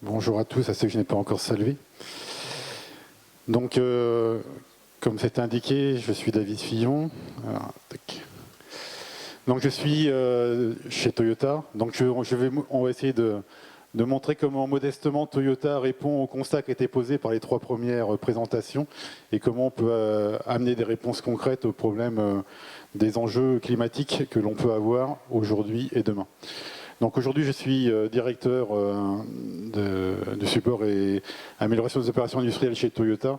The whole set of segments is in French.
Bonjour à tous, à ceux que je n'ai pas encore salués. Donc, comme c'est indiqué, je suis David Fillon. Alors, donc, je suis chez Toyota. Donc, on va essayer de montrer comment modestement Toyota répond aux constats qui étaient posés par les 3 premières présentations et comment on peut amener des réponses concrètes aux problèmes des enjeux climatiques que l'on peut avoir aujourd'hui et demain. Donc aujourd'hui, je suis directeur de support et amélioration des opérations industrielles chez Toyota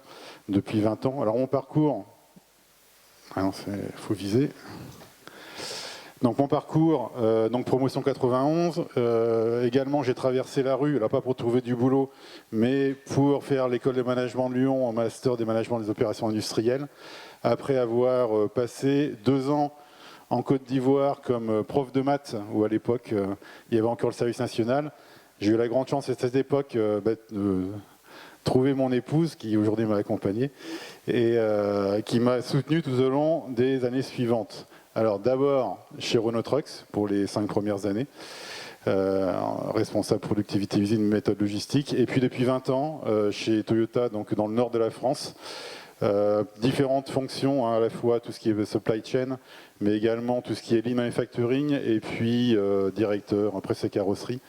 depuis 20 ans. Alors mon parcours, faut viser. Donc mon parcours, donc promotion 91. Également, j'ai traversé la rue, là pas pour trouver du boulot, mais pour faire l'école de management de Lyon en master des managements des opérations industrielles. Après avoir passé 2 ans en Côte d'Ivoire comme prof de maths, où à l'époque, il y avait encore le service national. J'ai eu la grande chance à cette époque de trouver mon épouse, qui aujourd'hui m'a accompagné, et qui m'a soutenu tout au long des années suivantes. Alors d'abord chez Renault Trucks, pour les 5 premières années, responsable productivité usine, méthode logistique, et puis depuis 20 ans chez Toyota, donc dans le nord de la France, différentes fonctions, hein, à la fois tout ce qui est supply chain, mais également tout ce qui est lean manufacturing, et puis directeur, après c'est carrosserie,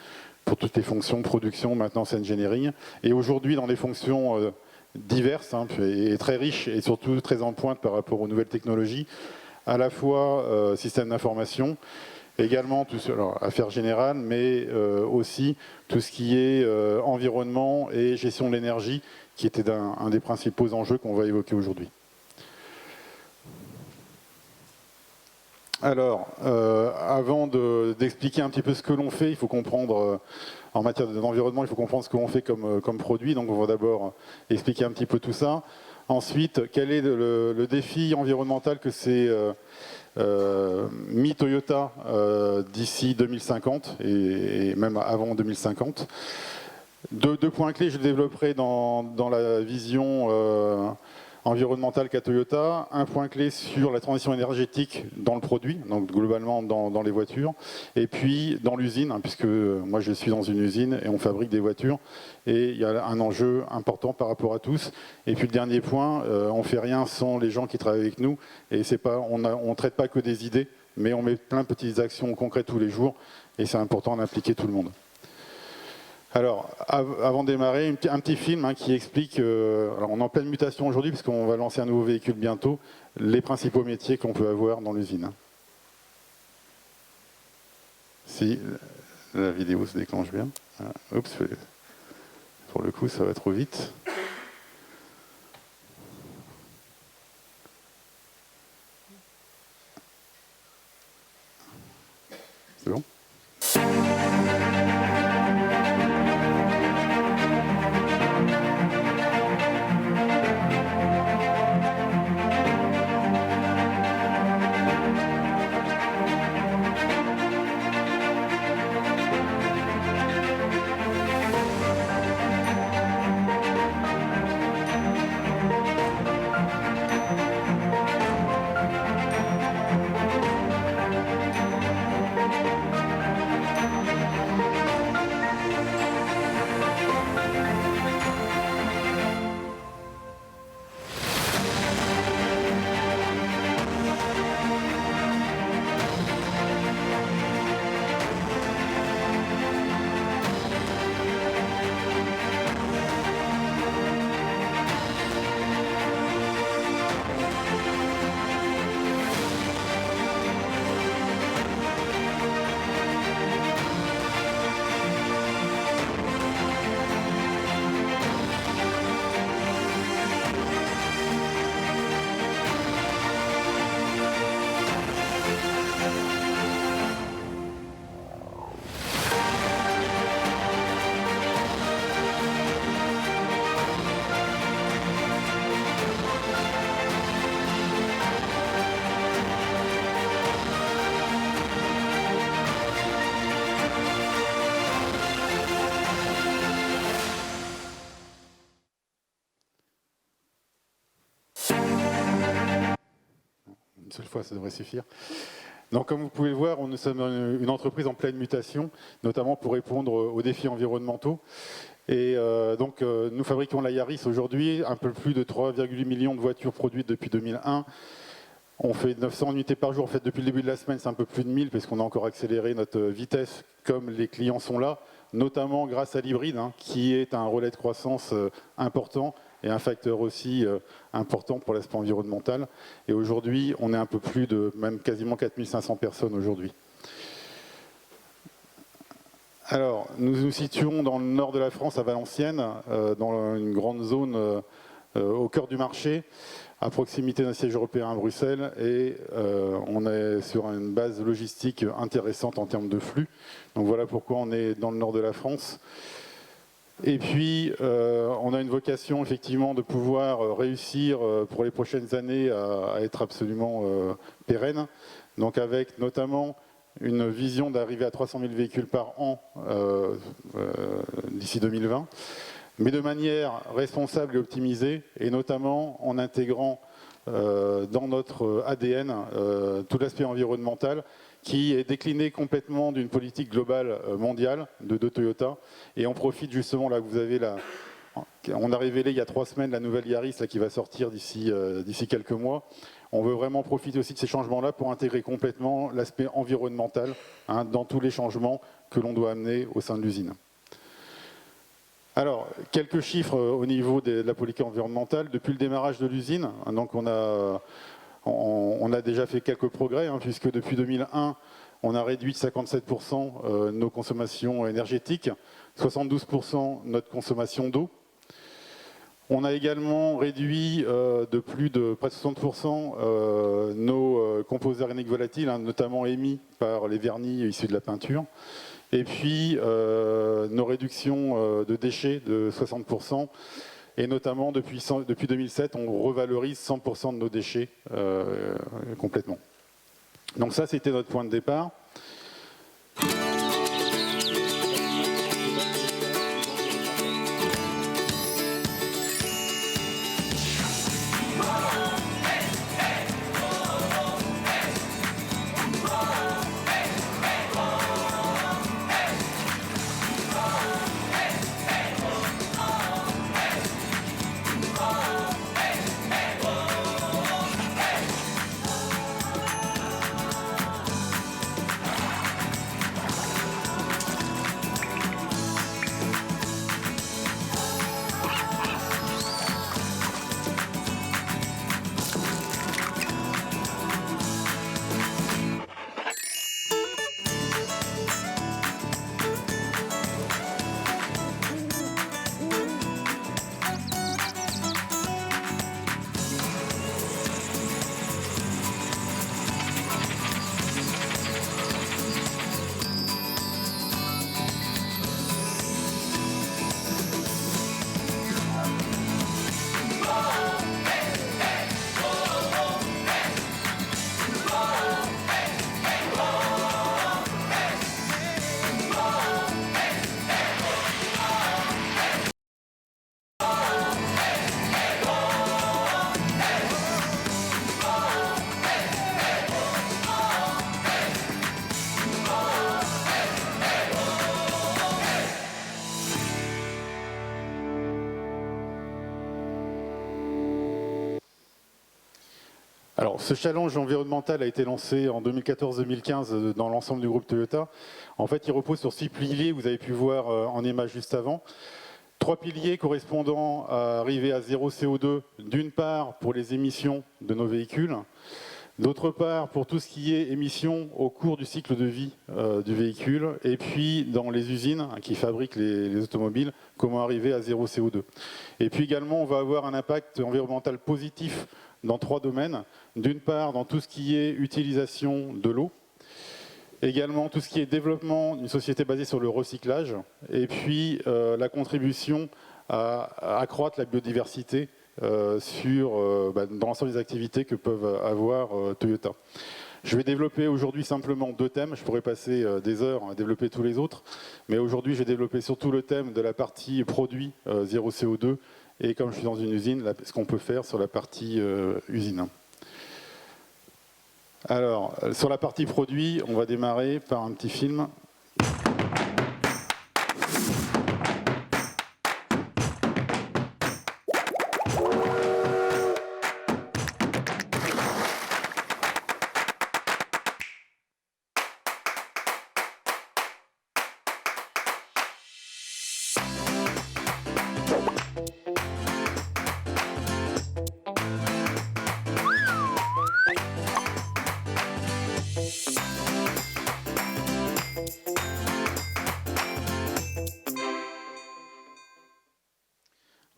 pour toutes les fonctions production, maintenance, engineering. Et aujourd'hui, dans les fonctions diverses, hein, et très riches, et surtout très en pointe par rapport aux nouvelles technologies, à la fois système d'information, également affaires générales, mais aussi tout ce qui est environnement et gestion de l'énergie, qui était un des principaux enjeux qu'on va évoquer aujourd'hui. Alors, avant d'expliquer un petit peu ce que l'on fait, il faut comprendre, en matière d'environnement, il faut comprendre ce que l'on fait comme produit. Donc on va d'abord expliquer un petit peu tout ça. Ensuite, quel est le défi environnemental que c'est mis Toyota d'ici 2050 et même avant 2050. Deux points clés, je développerai dans la vision environnementale qu'a Toyota. Un point clé sur la transition énergétique dans le produit, donc globalement dans les voitures, et puis dans l'usine, hein, puisque moi je suis dans une usine et on fabrique des voitures, et il y a un enjeu important par rapport à tous. Et puis le dernier point, on ne fait rien sans les gens qui travaillent avec nous, et on ne traite pas que des idées, mais on met plein de petites actions concrètes tous les jours, et c'est important d'impliquer tout le monde. Alors, avant de démarrer, un petit film hein, qui explique, alors on est en pleine mutation aujourd'hui parce qu'on va lancer un nouveau véhicule bientôt, les principaux métiers qu'on peut avoir dans l'usine. Si la vidéo se déclenche bien. Oups, pour le coup ça va trop vite. C'est bon ? Une seule fois, ça devrait suffire. Donc, comme vous pouvez le voir, nous sommes une entreprise en pleine mutation, notamment pour répondre aux défis environnementaux. Et donc, nous fabriquons la Yaris aujourd'hui, un peu plus de 3,8 millions de voitures produites depuis 2001. On fait 900 unités par jour. En fait, depuis le début de la semaine, c'est un peu plus de 1000 parce qu'on a encore accéléré notre vitesse comme les clients sont là, notamment grâce à l'hybride, hein, qui est un relais de croissance important et un facteur aussi important pour l'aspect environnemental. Et aujourd'hui, on est un peu plus de, même quasiment 4500 personnes aujourd'hui. Alors, nous nous situons dans le nord de la France, à Valenciennes, dans une grande zone au cœur du marché, à proximité d'un siège européen à Bruxelles, et on est sur une base logistique intéressante en termes de flux. Donc voilà pourquoi on est dans le nord de la France. Et puis, on a une vocation effectivement de pouvoir réussir pour les prochaines années à être absolument pérenne, donc avec notamment une vision d'arriver à 300 000 véhicules par an d'ici 2020, mais de manière responsable et optimisée, et notamment en intégrant dans notre ADN tout l'aspect environnemental qui est décliné complètement d'une politique globale mondiale de Toyota. Et on profite justement, là vous avez la... On a révélé il y a 3 semaines la nouvelle Yaris là, qui va sortir d'ici quelques mois. On veut vraiment profiter aussi de ces changements-là pour intégrer complètement l'aspect environnemental hein, dans tous les changements que l'on doit amener au sein de l'usine. Alors, quelques chiffres au niveau de la politique environnementale. Depuis le démarrage de l'usine, donc on a déjà fait quelques progrès, hein, puisque depuis 2001, on a réduit de 57% nos consommations énergétiques, 72% notre consommation d'eau. On a également réduit de plus de près de 60% nos composés organiques volatiles, hein, notamment émis par les vernis issus de la peinture. Et puis nos réductions de déchets de 60%. Et notamment depuis 2007, on revalorise 100% de nos déchets complètement. Donc ça, c'était notre point de départ. Alors, ce challenge environnemental a été lancé en 2014-2015 dans l'ensemble du groupe Toyota. En fait, il repose sur 6 piliers, vous avez pu voir en image juste avant. 3 piliers correspondant à arriver à 0 CO2, d'une part pour les émissions de nos véhicules, d'autre part pour tout ce qui est émissions au cours du cycle de vie du véhicule, et puis dans les usines qui fabriquent les automobiles, comment arriver à 0 CO2. Et puis également, on va avoir un impact environnemental positif dans 3 domaines. D'une part, dans tout ce qui est utilisation de l'eau, également tout ce qui est développement d'une société basée sur le recyclage, et puis la contribution à accroître la biodiversité dans l'ensemble des activités que peuvent avoir Toyota. Je vais développer aujourd'hui simplement 2 thèmes, je pourrais passer des heures à développer tous les autres, mais aujourd'hui je vais développer surtout le thème de la partie produit 0 CO2, et comme je suis dans une usine, ce qu'on peut faire sur la partie usine. Alors, sur la partie produit, on va démarrer par un petit film.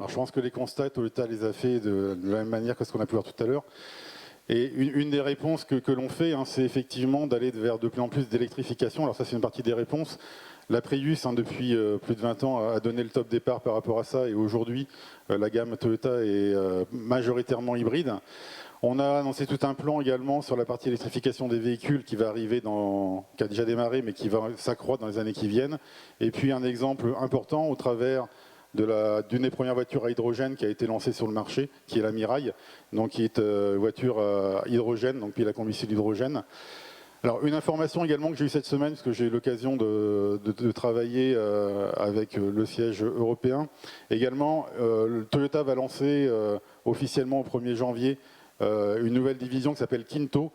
Alors je pense que les constats, Toyota les a fait de la même manière que ce qu'on a pu voir tout à l'heure. Et une des réponses que l'on fait, hein, c'est effectivement d'aller vers de plus en plus d'électrification. Alors ça, c'est une partie des réponses. La Prius, hein, depuis plus de 20 ans, a donné le top départ par rapport à ça. Et aujourd'hui, la gamme Toyota est majoritairement hybride. On a annoncé tout un plan également sur la partie électrification des véhicules qui va arriver, qui a déjà démarré, mais qui va s'accroître dans les années qui viennent. Et puis un exemple important au travers d'une des premières voitures à hydrogène qui a été lancée sur le marché, qui est la Mirai, donc qui est voiture à hydrogène, donc pile à combustible hydrogène. Alors une information également que j'ai eue cette semaine, parce que j'ai eu l'occasion de travailler avec le siège européen. Également, Toyota va lancer officiellement au 1er janvier une nouvelle division qui s'appelle Kinto,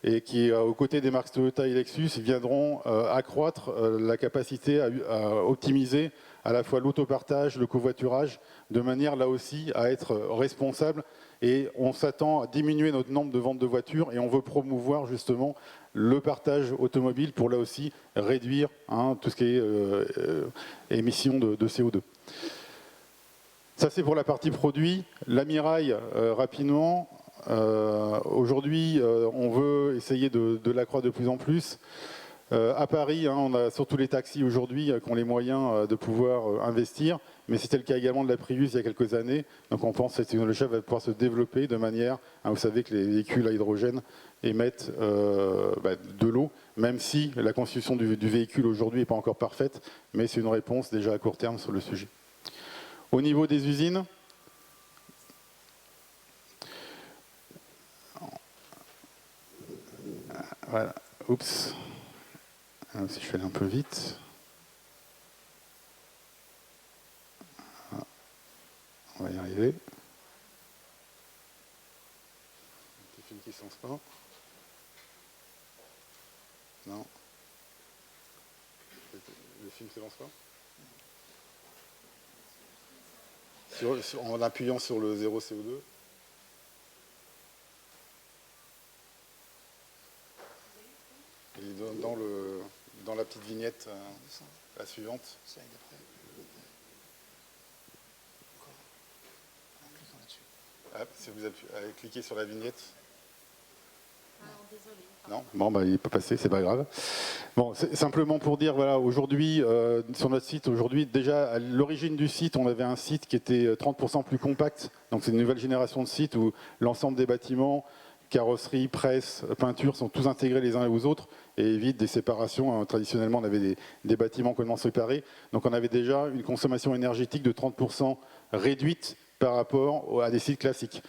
et qui, aux côtés des marques Toyota et Lexus, viendront accroître la capacité à optimiser à la fois l'autopartage, le covoiturage, de manière là aussi à être responsable. Et on s'attend à diminuer notre nombre de ventes de voitures et on veut promouvoir justement le partage automobile pour là aussi réduire tout ce qui est émissions de CO2. Ça c'est pour la partie produit. La Mirai, rapidement. Aujourd'hui, on veut essayer de l'accroître de plus en plus. À Paris, on a surtout les taxis aujourd'hui qui ont les moyens de pouvoir investir, mais c'était le cas également de la Prius il y a quelques années. Donc on pense que cette technologie va pouvoir se développer de manière, vous savez que les véhicules à hydrogène émettent de l'eau, même si la constitution du véhicule aujourd'hui n'est pas encore parfaite, mais c'est une réponse déjà à court terme sur le sujet. Au niveau des usines, voilà, oups. Si je fais un peu vite. On va y arriver. Des films qui ne se lancent pas. Non. Le film ne se lance pas. En appuyant sur le 0 CO2. Et dans la petite vignette, la suivante. Si vous avez cliqué sur la vignette. Désolé. Non, bon, il peut passer, c'est pas grave. Bon, c'est simplement pour dire, voilà, aujourd'hui, sur notre site, aujourd'hui, déjà, à l'origine du site, on avait un site qui était 30% plus compact. Donc c'est une nouvelle génération de sites où l'ensemble des bâtiments, carrosserie, presse, peinture, sont tous intégrés les uns aux autres et évitent des séparations. Traditionnellement, on avait des bâtiments complètement séparés. Donc on avait déjà une consommation énergétique de 30% réduite par rapport à des sites classiques.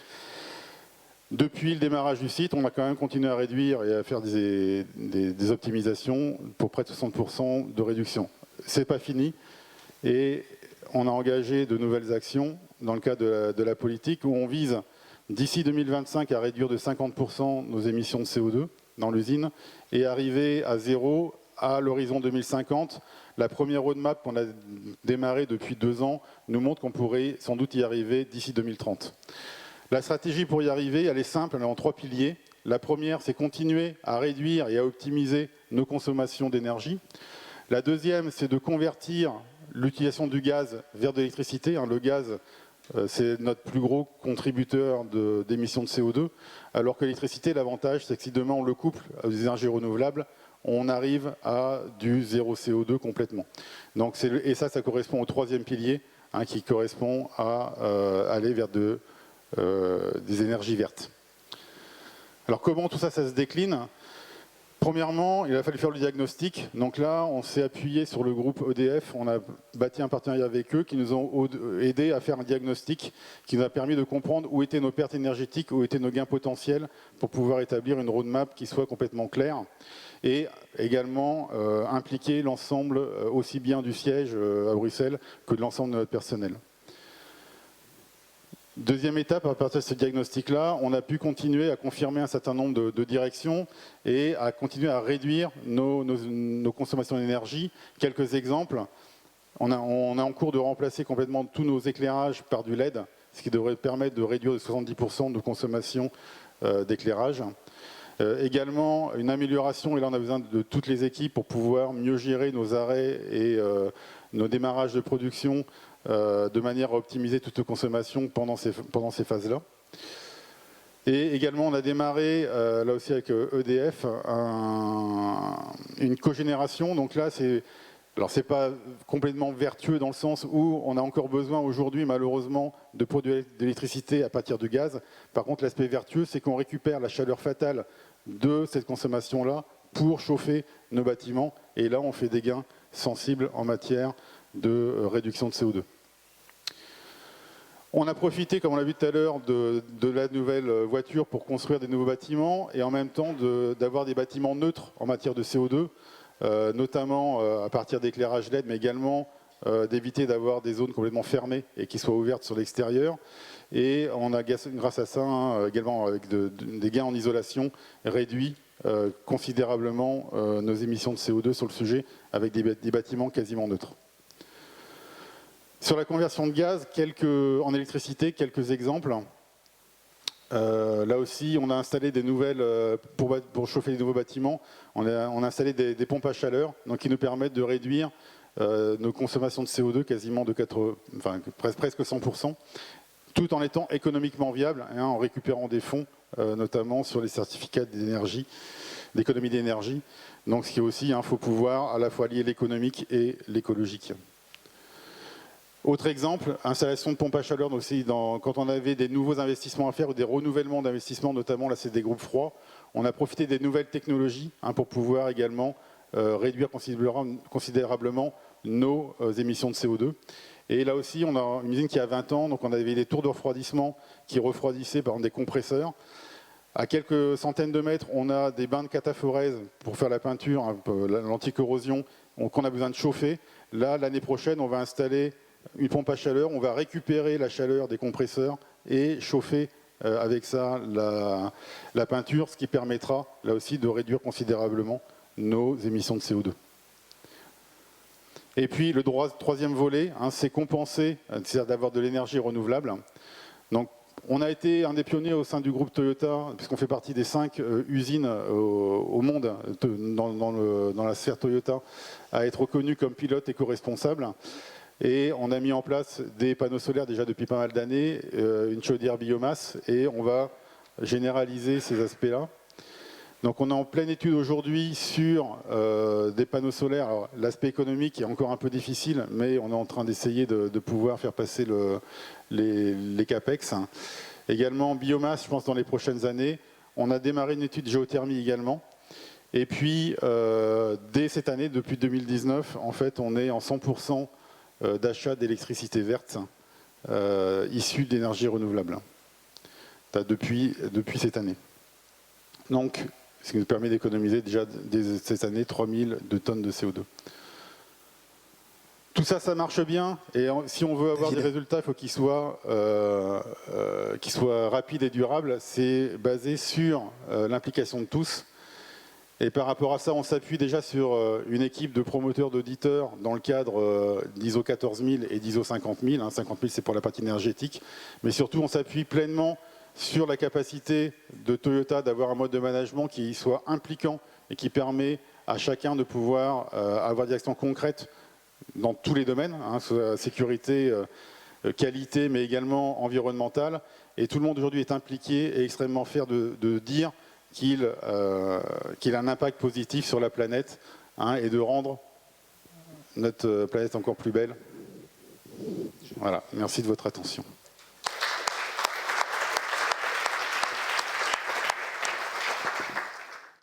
Depuis le démarrage du site, on a quand même continué à réduire et à faire des optimisations pour près de 60% de réduction. C'est pas fini et on a engagé de nouvelles actions dans le cadre de la politique où on vise d'ici 2025 à réduire de 50% nos émissions de CO2 dans l'usine et arriver à zéro à l'horizon 2050. La première roadmap qu'on a démarrée depuis 2 ans nous montre qu'on pourrait sans doute y arriver d'ici 2030. La stratégie pour y arriver, elle est simple, elle est en 3 piliers. La première, c'est continuer à réduire et à optimiser nos consommations d'énergie. La deuxième, c'est de convertir l'utilisation du gaz vers de l'électricité. Le gaz, c'est notre plus gros contributeur d'émissions de CO2, alors que l'électricité, l'avantage, c'est que si demain on le couple aux énergies renouvelables, on arrive à du zéro CO2 complètement. Donc et ça correspond au 3e pilier, qui correspond à aller vers des énergies vertes. Alors comment tout ça se décline? Premièrement, il a fallu faire le diagnostic. Donc là, on s'est appuyé sur le groupe EDF. On a bâti un partenariat avec eux qui nous ont aidé à faire un diagnostic qui nous a permis de comprendre où étaient nos pertes énergétiques, où étaient nos gains potentiels pour pouvoir établir une roadmap qui soit complètement claire et également impliquer l'ensemble aussi bien du siège à Bruxelles que de l'ensemble de notre personnel. Deuxième étape, à partir de ce diagnostic-là, on a pu continuer à confirmer un certain nombre de directions et à continuer à réduire nos consommations d'énergie. Quelques exemples. On est en cours de remplacer complètement tous nos éclairages par du LED, ce qui devrait permettre de réduire de 70% de consommation d'éclairage. Également, une amélioration, et là on a besoin de toutes les équipes pour pouvoir mieux gérer nos arrêts et nos démarrages de production de manière à optimiser toute consommation pendant ces phases-là. Et également, on a démarré, là aussi avec EDF, une cogénération. Donc là, alors c'est pas complètement vertueux dans le sens où on a encore besoin aujourd'hui, malheureusement, de produire de l'électricité à partir du gaz. Par contre, l'aspect vertueux, c'est qu'on récupère la chaleur fatale de cette consommation-là pour chauffer nos bâtiments. Et là, on fait des gains sensibles en matière de réduction de CO2. On a profité, comme on l'a vu tout à l'heure, de la nouvelle voiture pour construire des nouveaux bâtiments et en même temps d'avoir des bâtiments neutres en matière de CO2, notamment à partir d'éclairage LED, mais également d'éviter d'avoir des zones complètement fermées et qui soient ouvertes sur l'extérieur. Et on a, grâce à ça, également avec des gains en isolation, réduit considérablement nos émissions de CO2 sur le sujet avec des bâtiments quasiment neutres. Sur la conversion de gaz, en électricité, quelques exemples. Là aussi, on a installé des nouvelles, pour chauffer les nouveaux bâtiments, on a installé des pompes à chaleur donc qui nous permettent de réduire nos consommations de CO2 quasiment de presque 100%, tout en étant économiquement viable, en récupérant des fonds, notamment sur les certificats d'énergie, d'économie d'énergie. Donc ce qui est aussi, il faut pouvoir à la fois lier l'économique et l'écologique. Autre exemple, installation de pompes à chaleur aussi quand on avait des nouveaux investissements à faire ou des renouvellements d'investissements, notamment là c'est des groupes froids, on a profité des nouvelles technologies pour pouvoir également réduire considérablement nos émissions de CO2. Et là aussi, on a une usine qui a 20 ans, donc on avait des tours de refroidissement qui refroidissaient par exemple des compresseurs. À quelques centaines de mètres, on a des bains de cataphorèse pour faire la peinture, l'anti-corrosion, qu'on a besoin de chauffer. Là, l'année prochaine, on va installer une pompe à chaleur, on va récupérer la chaleur des compresseurs et chauffer avec ça la peinture, ce qui permettra là aussi de réduire considérablement nos émissions de CO2. Et puis le troisième volet, c'est compenser, c'est-à-dire d'avoir de l'énergie renouvelable. Donc on a été un des pionniers au sein du groupe Toyota, puisqu'on fait partie des 5 usines au monde dans la sphère Toyota, à être reconnu comme pilote éco-responsable. Et on a mis en place des panneaux solaires déjà depuis pas mal d'années, une chaudière biomasse, et on va généraliser ces aspects-là. Donc on est en pleine étude aujourd'hui sur des panneaux solaires. Alors l'aspect économique est encore un peu difficile, mais on est en train d'essayer de pouvoir faire passer les CAPEX. Également biomasse, je pense, dans les prochaines années. On a démarré une étude géothermie également. Et puis, dès cette année, depuis 2019, en fait, on est en 100% d'achat d'électricité verte issue d'énergie renouvelable depuis cette année. Donc, ce qui nous permet d'économiser déjà dès cette année 3000 tonnes de CO2. Tout ça, ça marche bien. Et si on veut avoir des résultats, il faut qu'ils soient rapides et durables. C'est basé sur l'implication de tous. Et par rapport à ça, on s'appuie déjà sur une équipe de promoteurs d'auditeurs dans le cadre d'ISO 14000 et d'ISO 50000. 50000, c'est pour la partie énergétique. Mais surtout, on s'appuie pleinement sur la capacité de Toyota d'avoir un mode de management qui soit impliquant et qui permet à chacun de pouvoir avoir des actions concrètes dans tous les domaines, sécurité, qualité, mais également environnementale. Et tout le monde aujourd'hui est impliqué et extrêmement fier de dire qu'il a un impact positif sur la planète et de rendre notre planète encore plus belle. Voilà, merci de votre attention.